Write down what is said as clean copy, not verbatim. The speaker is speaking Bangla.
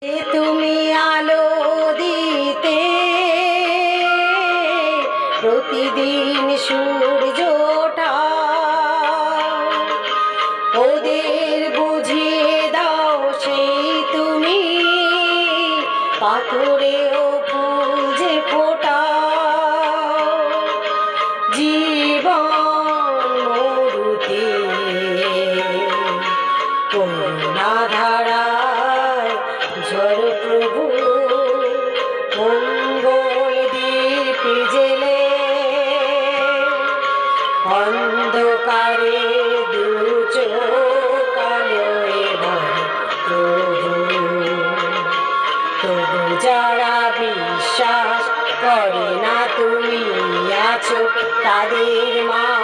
তুমি আলো দিতে প্রতিদিন সূর্যটা ওদের বুঝিয়ে দাও সেই তুমি পাথরেও ফুল যে ফোটাও জীবন মরুতে করুণা ধারায় ঝড় প্রভু মঙ্গল দীপ জেলে অন্ধকারে দু চোখ আলো এবার প্রভু তবু যারা বিশ্বাস করে না তুমি আছো তাদের মা